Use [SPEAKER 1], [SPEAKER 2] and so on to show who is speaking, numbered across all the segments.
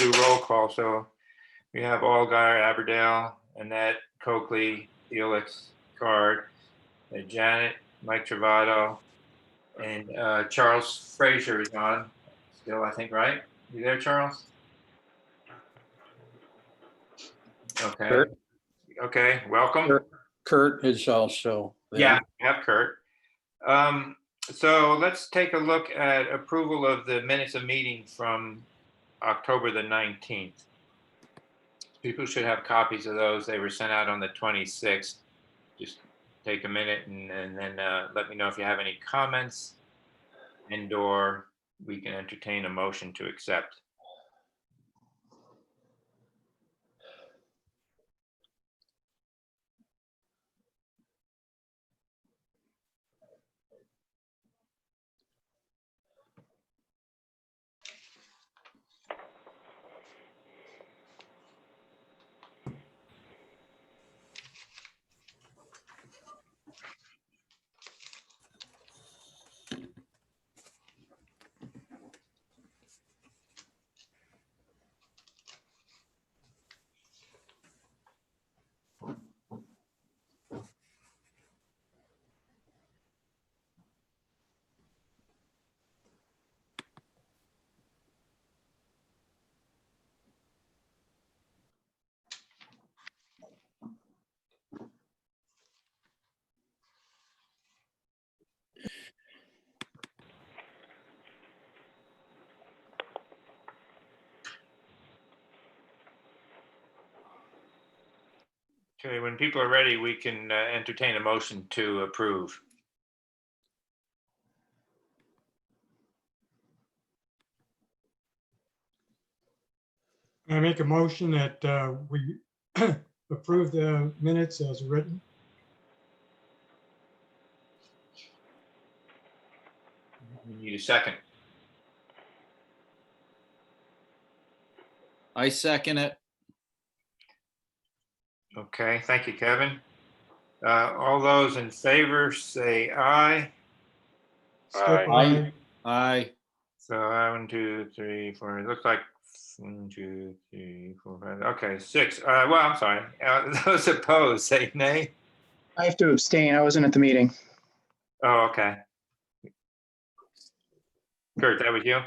[SPEAKER 1] do roll call. So we have Allgaier, Aberdale, Annette, Coakley, Felix, Card, Janet, Mike Travato, and Charles Frazier is on still, I think, right? You there, Charles? Okay.
[SPEAKER 2] Kurt.
[SPEAKER 1] Okay, welcome.
[SPEAKER 2] Kurt is also there.
[SPEAKER 1] Yeah, we have Kurt. So let's take a look at approval of the minutes of meeting from October the 19th. People should have copies of those. They were sent out on the 26th. Just take a minute and then let me know if you have any comments, and/or we can entertain a motion to accept. Okay, when people are ready, we can entertain a motion to approve.
[SPEAKER 3] I make a motion that we approve the minutes as written.
[SPEAKER 1] Need a second.
[SPEAKER 2] I second it.
[SPEAKER 1] Okay, thank you, Kevin. All those in favor say aye.
[SPEAKER 3] Skip
[SPEAKER 2] Aye. Aye.
[SPEAKER 1] So 1, 2, 3, 4. It looks like 1, 2, 3, 4, 5. Okay, 6. Well, I'm sorry. Those opposed say nay.
[SPEAKER 4] I have to abstain. I wasn't at the meeting.
[SPEAKER 1] Oh, okay. Kurt, that was you?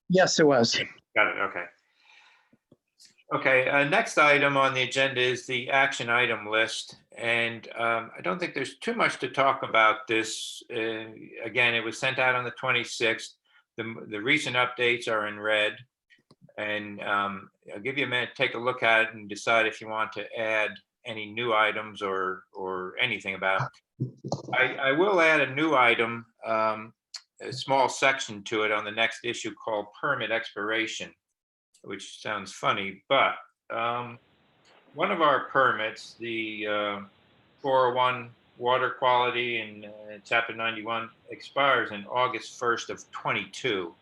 [SPEAKER 4] Yes, it was.
[SPEAKER 1] Got it. Okay. Okay, next item on the agenda is the action item list. And I don't think there's too much to talk about this. Again, it was sent out on the 26th. The recent updates are in red. And I'll give you a minute to take a look at it and decide if you want to add any new items or anything about it. I will add a new item, a small section to it on the next issue called permit expiration, which sounds funny, but one of our permits, the 401 water quality and Chapter 91 expires in August 1st of 22.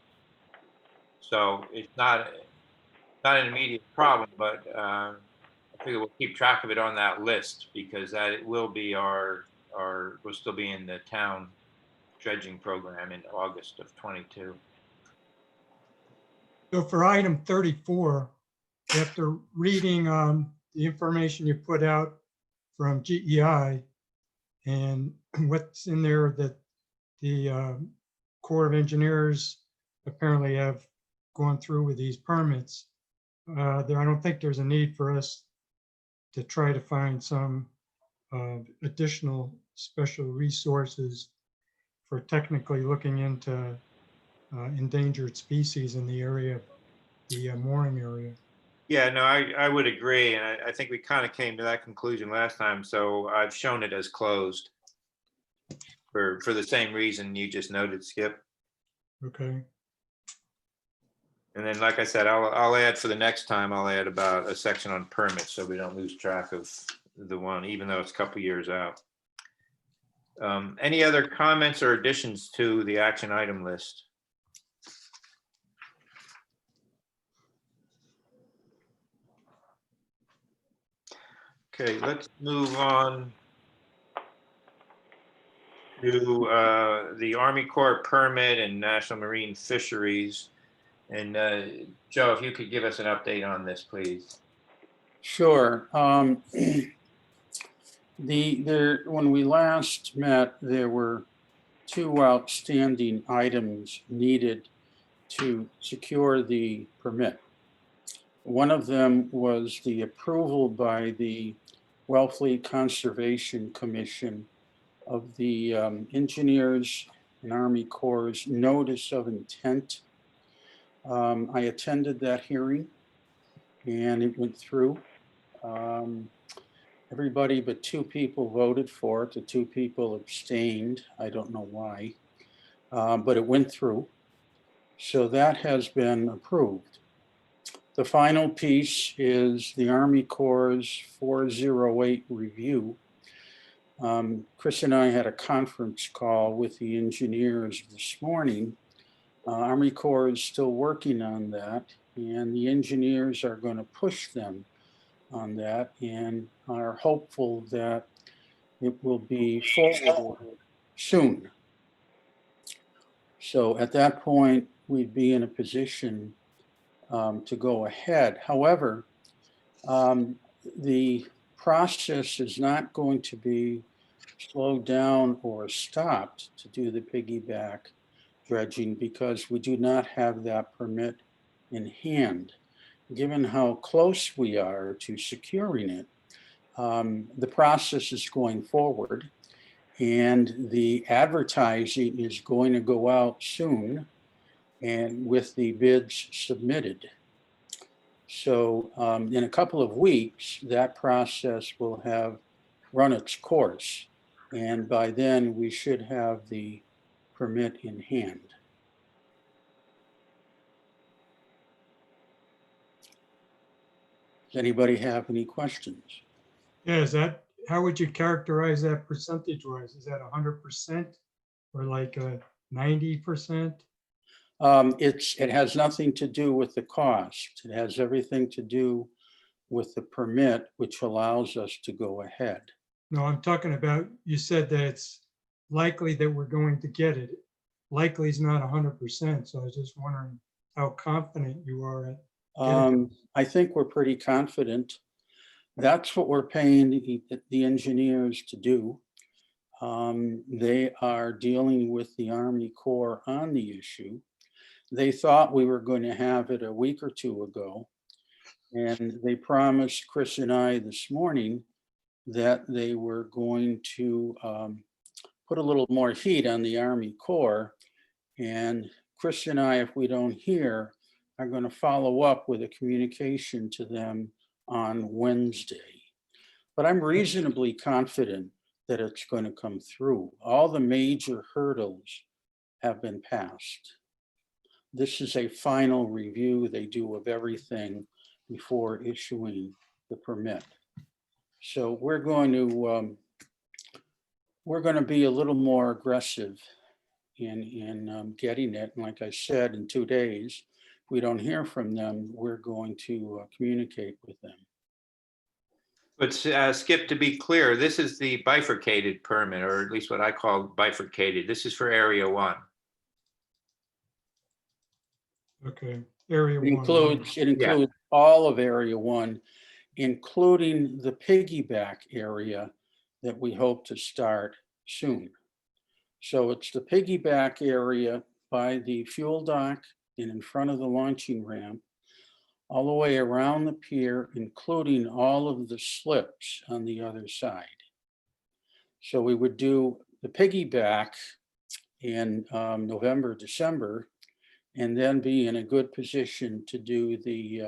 [SPEAKER 1] So it's not an immediate problem, but I figure we'll keep track of it on that list because that it will be we'll still be in the town dredging program in August of 22.
[SPEAKER 3] So for item 34, after reading the information you put out from GEI and what's in there that the Corps of Engineers apparently have gone through with these permits, I don't think there's a need for us to try to find some additional special resources for technically looking into endangered species in the area, the mooring area.
[SPEAKER 1] Yeah, no, I would agree. And I think we kind of came to that conclusion last time. So I've shown it as closed for the same reason you just noted, Skip.
[SPEAKER 3] Okay.
[SPEAKER 1] And then, like I said, I'll add for the next time, I'll add about a section on permits so we don't lose track of the one, even though it's a couple years out. Any other comments or additions to the action item list? Okay, let's move on to the Army Corps permit and National Marine Fisheries. And Joe, if you could give us an update on this, please.
[SPEAKER 2] Sure. When we last met, there were two outstanding items needed to secure the permit. One of them was the approval by the Wellfleet Conservation Commission of the engineers and Army Corps' notice of intent. I attended that hearing and it went through. Everybody but two people voted for it. The two people abstained. I don't know why, but it went through. So that has been approved. The final piece is the Army Corps' 408 review. Chris and I had a conference call with the engineers this morning. Army Corps is still working on that, and the engineers are going to push them on that and are hopeful that it will be forwarded soon. So at that point, we'd be in a position to go ahead. However, the process is not going to be slowed down or stopped to do the piggyback dredging because we do not have that permit in hand. Given how close we are to securing it, the process is going forward and the advertising is going to go out soon and with the bids submitted. So in a couple of weeks, that process will have run its course. And by then we should have the permit in hand. Does anybody have any questions?
[SPEAKER 3] Yeah, is that, how would you characterize that percentage wise? Is that 100% or like 90%?
[SPEAKER 2] It has nothing to do with the cost. It has everything to do with the permit, which allows us to go ahead.
[SPEAKER 3] No, I'm talking about, you said that it's likely that we're going to get it. Likely is not 100%. So I was just wondering how confident you are at.
[SPEAKER 2] I think we're pretty confident. That's what we're paying the engineers to do. They are dealing with the Army Corps on the issue. They thought we were going to have it a week or two ago. And they promised Chris and I this morning that they were going to put a little more heat on the Army Corps. And Chris and I, if we don't hear, are going to follow up with a communication to them on Wednesday. But I'm reasonably confident that it's going to come through. All the major hurdles have been passed. This is a final review they do of everything before issuing the permit. So we're going to be a little more aggressive in getting it. And like I said, in 2 days, if we don't hear from them, we're going to communicate with them.
[SPEAKER 1] But Skip, to be clear, this is the bifurcated permit, or at least what I call bifurcated. This is for Area 1.
[SPEAKER 3] Okay, area
[SPEAKER 2] It
[SPEAKER 3] one.
[SPEAKER 2] includes all of Area 1, including the piggyback area that we hope to start soon. So it's the piggyback area by the fuel dock and in front of the launching ramp, all the way around the pier, including all of the slips on the other side. So we would do the piggyback in November, December, and then be in a good position to do the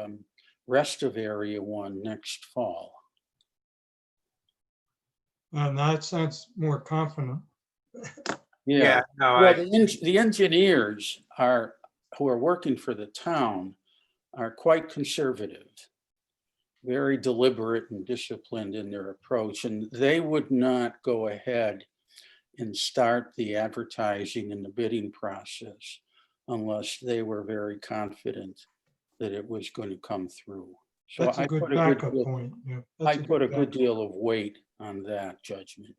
[SPEAKER 2] rest of Area 1 next fall.
[SPEAKER 3] That sounds more confident.
[SPEAKER 2] Yeah,
[SPEAKER 1] no,
[SPEAKER 2] well, the engineers who are working for the town are quite conservative, very deliberate and disciplined in their approach, and they would not go ahead and start the advertising and the bidding process unless they were very confident that it was going to come through. So
[SPEAKER 3] That's a good backup point. Yeah,
[SPEAKER 2] I put a good deal of weight on that judgment.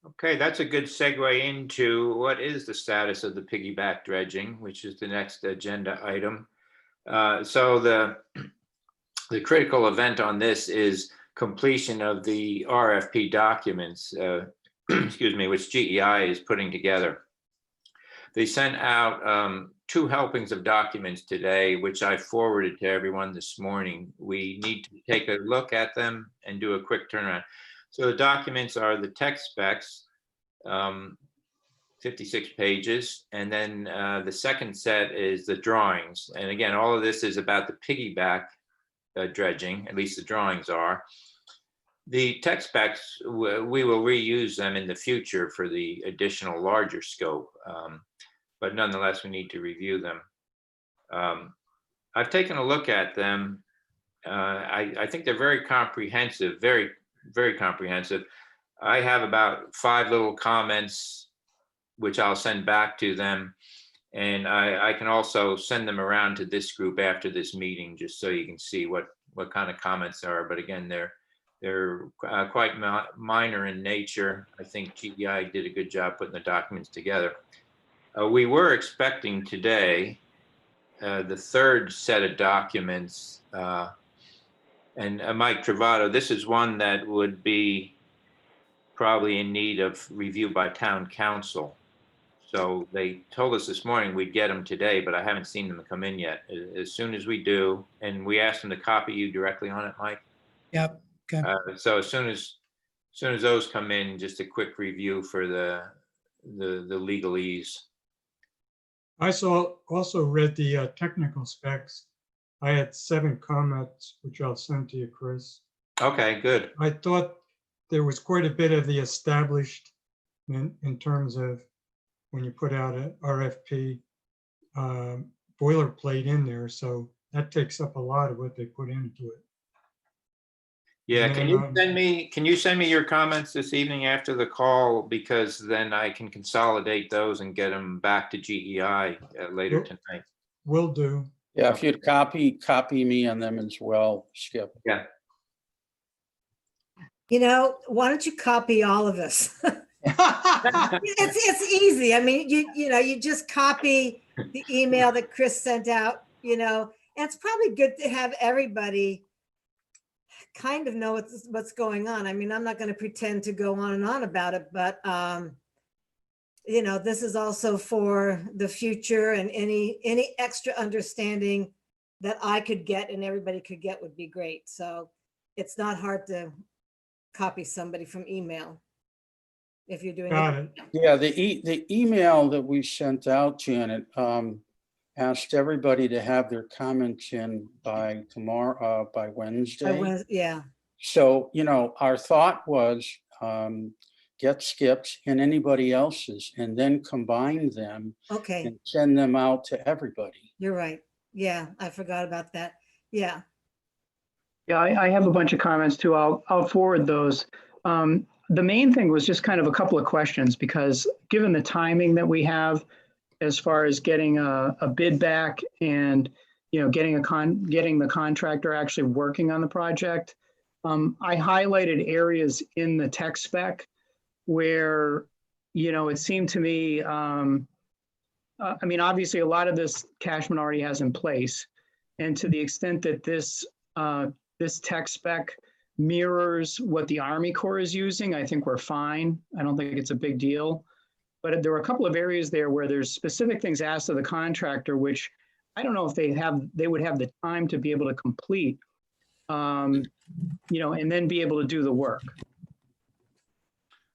[SPEAKER 1] Okay, that's a good segue into what is the status of the piggyback dredging, which is the next agenda item. So the critical event on this is completion of the RFP documents, excuse me, which GEI is putting together. They sent out 2 helpings of documents today, which I forwarded to everyone this morning. We need to take a look at them and do a quick turnaround. So the documents are the tech specs, 56 pages, and then the second set is the drawings. And again, all of this is about the piggyback dredging, at least the drawings are. The tech specs, we will reuse them in the future for the additional larger scope, but nonetheless, we need to review them. I've taken a look at them. I think they're very comprehensive, very, very comprehensive. I have about 5 little comments, which I'll send back to them. And I can also send them around to this group after this meeting, just so you can see what kind of comments there are. But again, they're quite minor in nature. I think GEI did a good job putting the documents together. We were expecting today the 3rd set of documents. And Mike Travato, this is one that would be probably in need of review by town council. So they told us this morning we'd get them today, but I haven't seen them come in yet. As soon as we do, and we asked them to copy you directly on it, Mike.
[SPEAKER 5] Yep. Okay.
[SPEAKER 1] So as soon as those come in, just a quick review for the legalese.
[SPEAKER 3] I also read the technical specs. I had 7 comments, which I'll send to you, Chris.
[SPEAKER 1] Okay, good.
[SPEAKER 3] I thought there was quite a bit of the established in terms of when you put out an RFP boilerplate in there. So that takes up a lot of what they put into it.
[SPEAKER 1] Yeah,
[SPEAKER 3] And
[SPEAKER 1] can you send me your comments this evening after the call, because then I can consolidate those and get them back to GEI later
[SPEAKER 3] Yep.
[SPEAKER 1] tonight.
[SPEAKER 3] Will do.
[SPEAKER 2] Yeah, if you'd copy me on them as well, Skip.
[SPEAKER 1] Yeah.
[SPEAKER 6] Why don't you copy all of us? It's easy. I mean, you just copy the email that Chris sent out, and it's probably good to have everybody kind of know what's going on. I mean, I'm not going to pretend to go on and on about it, but this is also for the future, and any extra understanding that I could get and everybody could get would be great. So it's not hard to copy somebody from email if you're doing
[SPEAKER 3] Got
[SPEAKER 6] it.
[SPEAKER 3] it.
[SPEAKER 2] Yeah, the email that we sent out, Janet, asked everybody to have their comments in by tomorrow, by Wednesday.
[SPEAKER 6] Yeah.
[SPEAKER 2] So, our thought was get Skip's and anybody else's and then combine them
[SPEAKER 6] Okay.
[SPEAKER 2] and send them out to everybody.
[SPEAKER 6] You're right. Yeah. I forgot about that. Yeah.
[SPEAKER 4] Yeah, I have a bunch of comments too. I'll forward those. The main thing was just kind of a couple of questions, because given the timing that we have as far as getting a bid back and, getting the contractor actually working on the project, I highlighted areas in the tech spec where, it seemed to me, I mean, obviously a lot of this Cashman already has in place. And to the extent that this tech spec mirrors what the Army Corps is using, I think we're fine. I don't think it's a big deal. But there were a couple of areas there where there's specific things asked of the contractor, which I don't know if they would have the time to be able to complete, and then be able to do the work.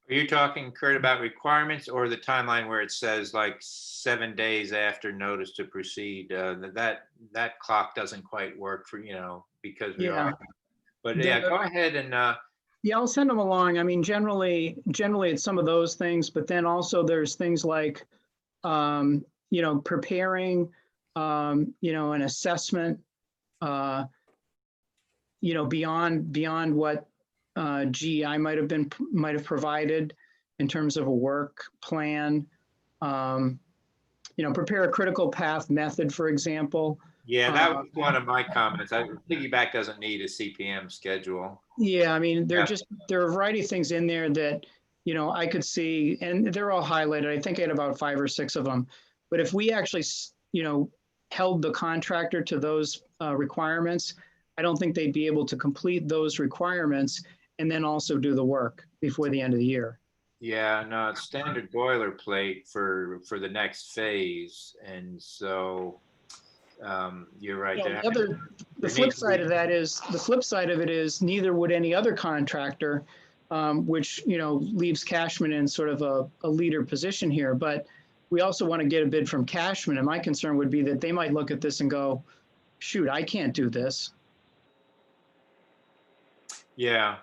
[SPEAKER 1] Are you talking, Kurt, about requirements or the timeline where it says like 7 days after notice to proceed? That clock doesn't quite work for, because we are. But yeah, go ahead and.
[SPEAKER 4] Yeah, I'll send them along. I mean, generally it's some of those things, but then also there's things like, preparing, an assessment, beyond what GEI might have provided in terms of a work plan. Prepare a critical path method, for example.
[SPEAKER 1] Yeah, that was one of my comments. Piggyback doesn't need a CPM schedule.
[SPEAKER 4] Yeah, I mean, there are a variety of things in there that, I could see, and they're all highlighted. I think I had about 5 or 6 of them. But if we actually, held the contractor to those requirements, I don't think they'd be able to complete those requirements and then also do the work before the end of the year.
[SPEAKER 1] Yeah, no, it's standard boilerplate for the next phase, and so you're right.
[SPEAKER 4] The flip side of that is, the flip side of it is neither would any other contractor, which, leaves Cashman in sort of a leader position here. But we also want to get a bid from Cashman. And my concern would be that they might look at this and go, shoot, I can't do this.
[SPEAKER 1] Yeah,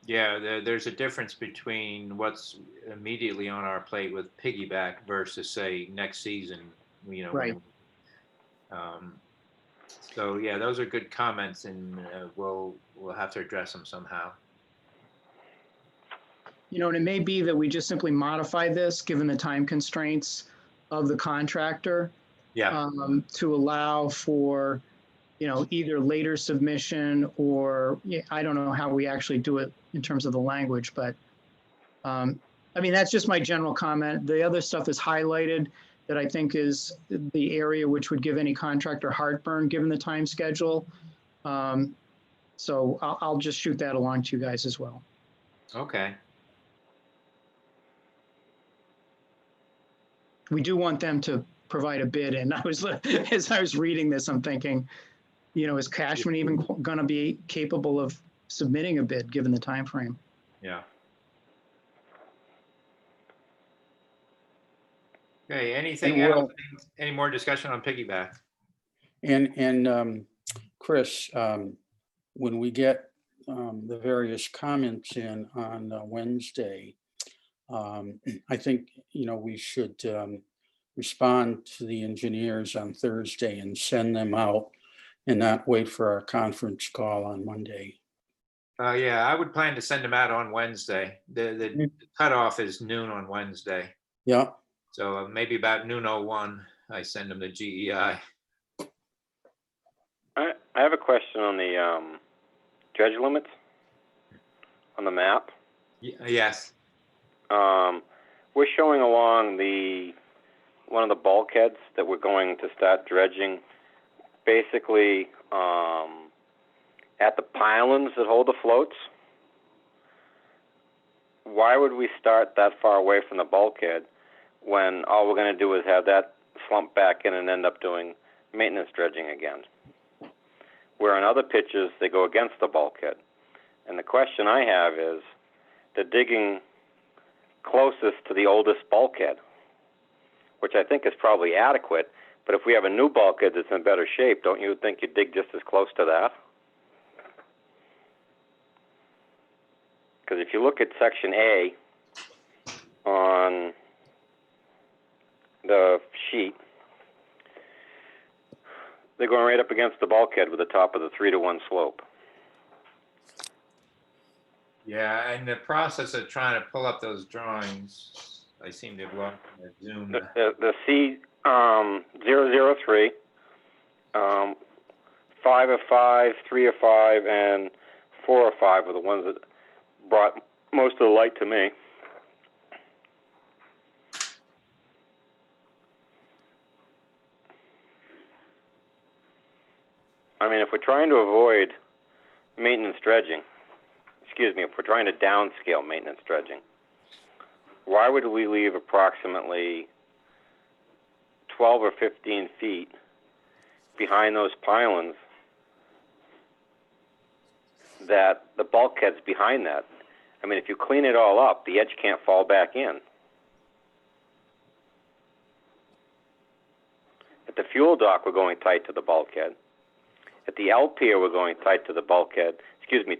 [SPEAKER 1] there's a difference between what's immediately on our plate with piggyback versus, say, next season,
[SPEAKER 4] Right.
[SPEAKER 1] So yeah, those are good comments, and we'll have to address them somehow.
[SPEAKER 4] And it may be that we just simply modify this, given the time constraints of the contractor,
[SPEAKER 1] Yeah,
[SPEAKER 4] to allow for, either later submission or, I don't know how we actually do it in terms of the language, but that's just my general comment. The other stuff is highlighted that I think is the area which would give any contractor heartburn, given the time schedule. So I'll just shoot that along to you guys as well.
[SPEAKER 1] okay.
[SPEAKER 4] We do want them to provide a bid. And as I was reading this, I'm thinking, is Cashman even going to be capable of submitting a bid given the time frame?
[SPEAKER 1] Yeah. Okay, anything else? Any more discussion on piggyback?
[SPEAKER 2] And Chris, when we get the various comments in on Wednesday, I think, we should respond to the engineers on Thursday and send them out and not wait for our conference call on Monday.
[SPEAKER 1] Yeah, I would plan to send them out on Wednesday. The cutoff is noon on Wednesday.
[SPEAKER 2] Yeah.
[SPEAKER 1] So maybe about noon 01, I send them to GEI.
[SPEAKER 5] I have a question on the dredge limits on the map.
[SPEAKER 1] Yes.
[SPEAKER 5] We're showing along one of the bulkheads that we're going to start dredging, basically at the pylons that hold the floats. Why would we start that far away from the bulkhead when all we're going to do is have that slump back in and end up doing maintenance dredging again? Where in other pitches, they go against the bulkhead. And the question I have is, the digging closest to the oldest bulkhead, which I think is probably adequate, but if we have a new bulkhead that's in better shape, don't you think you'd dig just as close to that? Because if you look at section A on the sheet, they're going right up against the bulkhead with the top of the 3-to-1 slope.
[SPEAKER 1] Yeah, and the process of trying to pull up those drawings, I seem to have lost my Zoom.
[SPEAKER 5] The C003, 5 of 5, 3 of 5, and 4 of 5 were the ones that brought most of the light to me. If we're trying to avoid maintenance dredging, if we're trying to downscale maintenance dredging, why would we leave approximately 12 or 15 feet behind those pylons that the bulkhead's behind that? If you clean it all up, the edge can't fall back in. At the fuel dock, we're going tight to the bulkhead. At the L pier, we're going tight to the bulkhead.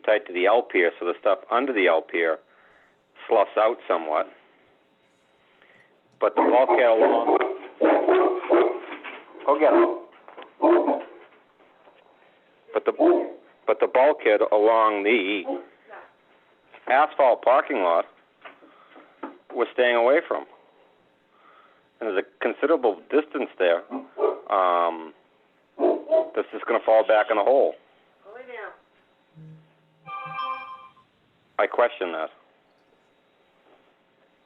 [SPEAKER 5] Tight to the L pier, so the stuff under the L pier sloughs out somewhat. But the bulkhead along, go get it. But the bulkhead along the asphalt parking lot, we're staying away from. And there's a considerable distance there. This is going to fall back in a hole. I question that.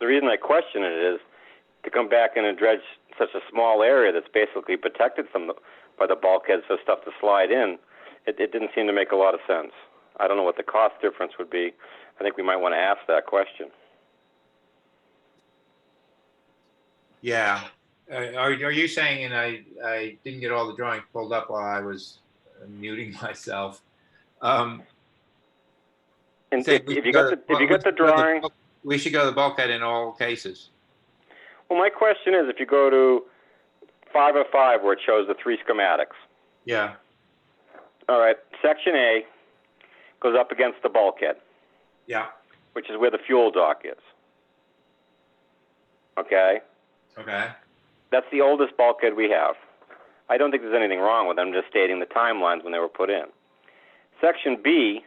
[SPEAKER 5] the reason I question it is to come back in and dredge such a small area that's basically protected by the bulkheads for stuff to slide in. It didn't seem to make a lot of sense. I don't know what the cost difference would be. I think we might want to ask that question.
[SPEAKER 1] Yeah. Are you saying, and I didn't get all the drawings pulled up while I was muting myself.
[SPEAKER 5] And
[SPEAKER 1] Say
[SPEAKER 5] if you got the drawing,
[SPEAKER 1] we should go to the bulkhead in all cases.
[SPEAKER 5] well, my question is, if you go to 505 where it shows the 3 schematics.
[SPEAKER 1] Yeah.
[SPEAKER 5] All right, section A goes up against the bulkhead,
[SPEAKER 1] Yeah.
[SPEAKER 5] which is where the fuel dock is. Okay?
[SPEAKER 1] Okay.
[SPEAKER 5] That's the oldest bulkhead we have. I don't think there's anything wrong with them, just stating the timelines when they were put in. Section B,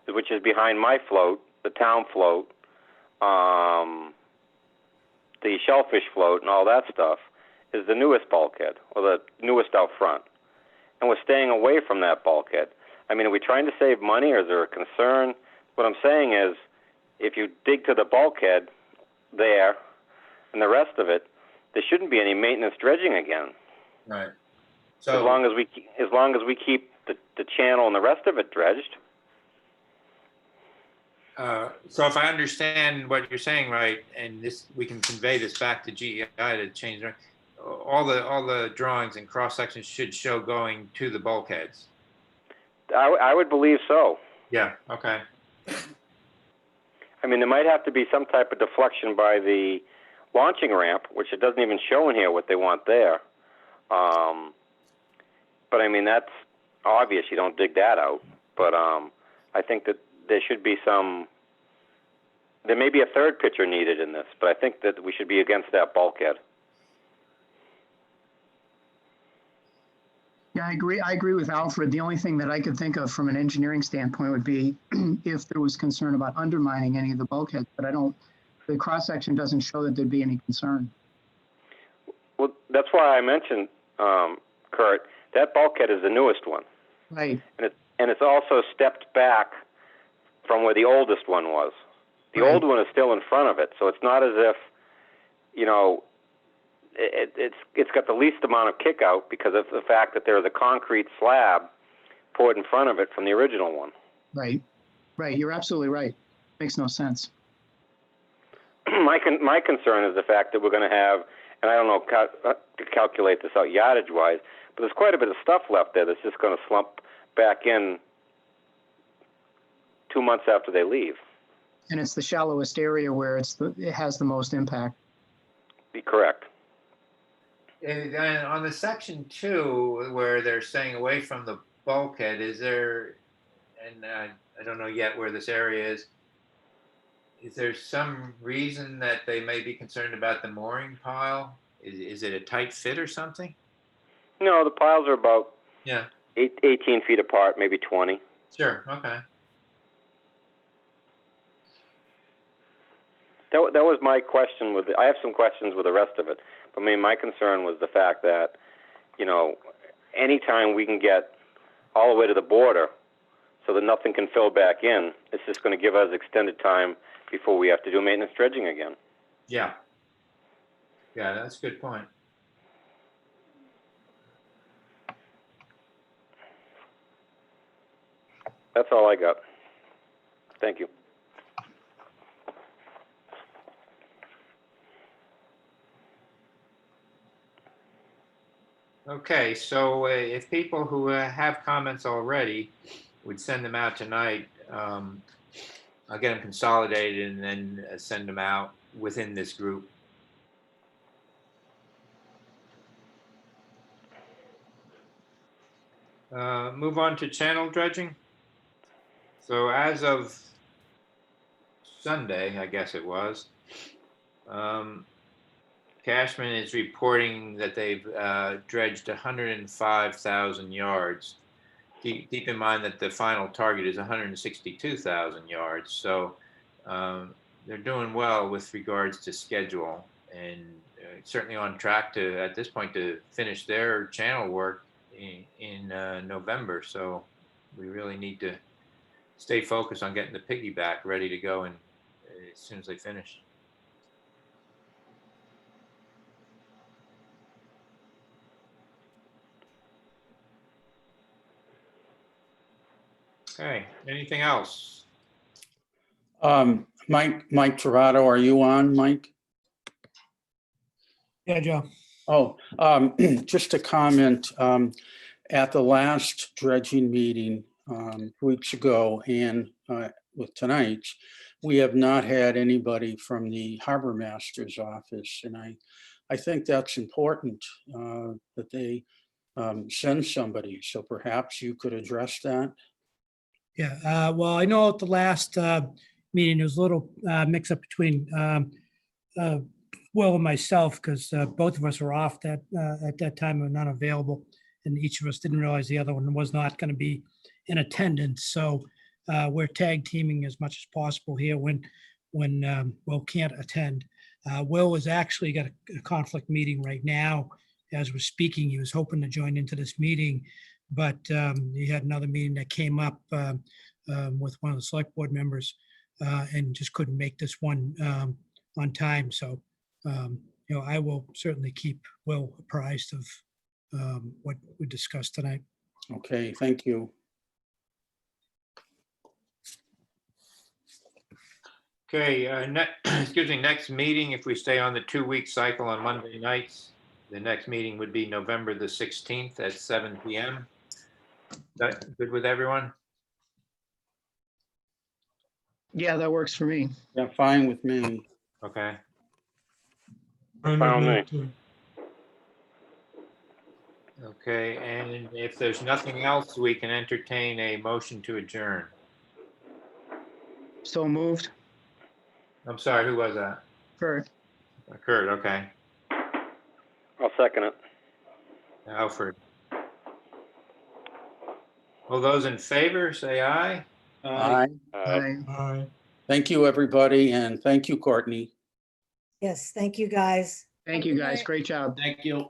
[SPEAKER 5] which is behind my float, the town float, the shellfish float and all that stuff, is the newest bulkhead, or the newest out front. And we're staying away from that bulkhead. I mean, are we trying to save money, or is there a concern? What I'm saying is, if you dig to the bulkhead there and the rest of it, there shouldn't be any maintenance dredging again.
[SPEAKER 1] Right.
[SPEAKER 5] As
[SPEAKER 1] So
[SPEAKER 5] long as we keep the channel and the rest of it dredged.
[SPEAKER 1] so if I understand what you're saying right, and this, we can convey this back to GEI to change, all the drawings and cross sections should show going to the bulkheads.
[SPEAKER 5] I would believe so.
[SPEAKER 1] Yeah. Okay.
[SPEAKER 5] I mean, there might have to be some type of deflection by the launching ramp, which it doesn't even show in here what they want there. But I mean, that's obvious. You don't dig that out. But I think that there should be some. There may be a third picture needed in this, but I think that we should be against that bulkhead.
[SPEAKER 4] Yeah, I agree. I agree with Alfred. The only thing that I could think of from an engineering standpoint would be if there was concern about undermining any of the bulkheads, but the cross section doesn't show that there'd be any concern.
[SPEAKER 5] Well, that's why I mentioned, Kurt, that bulkhead is the newest one.
[SPEAKER 4] Right.
[SPEAKER 5] And it's also stepped back from where the oldest one was. The
[SPEAKER 4] Right.
[SPEAKER 5] old one is still in front of it, so it's not as if, you know, it's got the least amount of kick out because of the fact that there's a concrete slab poured in front of it from the original one.
[SPEAKER 4] Right. Right. You're absolutely right. Makes no sense.
[SPEAKER 5] My concern is the fact that we're going to have, and I don't know to calculate this out yardage-wise, but there's quite a bit of stuff left there that's just going to slump back in 2 months after they leave.
[SPEAKER 4] And it's the shallowest area where it has the most impact.
[SPEAKER 5] Be correct.
[SPEAKER 1] And on the section 2, where they're staying away from the bulkhead, is there, and I don't know yet where this area is there some reason that they may be concerned about the mooring pile? Is it a tight fit or something?
[SPEAKER 5] No, the piles are about
[SPEAKER 1] Yeah.
[SPEAKER 5] 18 feet apart, maybe 20.
[SPEAKER 1] Sure. Okay.
[SPEAKER 5] That was my question with I have some questions with the rest of it, but I mean, my concern was the fact that, you know, anytime we can get all the way to the border so that nothing can fill back in, it's just going to give us extended time before we have to do maintenance dredging again.
[SPEAKER 1] Yeah. Yeah, that's a good point.
[SPEAKER 5] That's all I got. Thank you.
[SPEAKER 1] Okay, so if people who have comments already would send them out tonight, I'll get them consolidated and then send them out within this group. Move on to channel dredging. So as of Sunday, I guess it was, Cashman is reporting that they've dredged 105,000 yards. Keep in mind that the final target is 162,000 yards. So they're doing well with regards to schedule, and certainly on track to, at this point, to finish their channel work in November. So we really need to stay focused on getting the piggyback ready to go and as soon as they finish. Okay, anything else?
[SPEAKER 2] Mike Torado, are you on, Mike?
[SPEAKER 7] Yeah, Joe.
[SPEAKER 2] Oh, just a comment, at the last dredging meeting, weeks ago and, with tonight's, we have not had anybody from the harbor master's office. And I think that's important, that they, send somebody. So perhaps you could address that.
[SPEAKER 7] Yeah, well, I know at the last meeting, there was a little mix up between Will and myself, because both of us were off that at that time and not available. And each of us didn't realize the other one was not going to be in attendance. So we're tag teaming as much as possible here when Will can't attend. Will has actually got a conflict meeting right now as we're speaking. He was hoping to join into this meeting, but he had another meeting that came up with one of the select board members and just couldn't make this one on time. So, I will certainly keep Will apprised of what we discussed tonight.
[SPEAKER 2] Okay, thank you.
[SPEAKER 1] Okay, excuse me, next meeting, if we stay on the 2-week cycle on Monday nights, the next meeting would be November the 16th at 7 PM. That good with everyone?
[SPEAKER 4] Yeah, that works for me.
[SPEAKER 2] Yeah, fine with me.
[SPEAKER 1] Okay,
[SPEAKER 3] Fine
[SPEAKER 5] Found
[SPEAKER 3] with
[SPEAKER 5] me.
[SPEAKER 3] me too.
[SPEAKER 1] okay, and if there's nothing else, we can entertain a motion to adjourn.
[SPEAKER 4] So moved.
[SPEAKER 1] I'm sorry, who was that?
[SPEAKER 4] Kurt.
[SPEAKER 1] Kurt, okay.
[SPEAKER 5] I'll second it.
[SPEAKER 1] Alfred. All those in favor, say aye.
[SPEAKER 2] Aye.
[SPEAKER 4] Aye.
[SPEAKER 3] Aye.
[SPEAKER 2] Thank you, everybody, and thank you, Courtney.
[SPEAKER 6] Yes, thank you, guys.
[SPEAKER 4] Thank you, guys. Great job.
[SPEAKER 2] Thank you.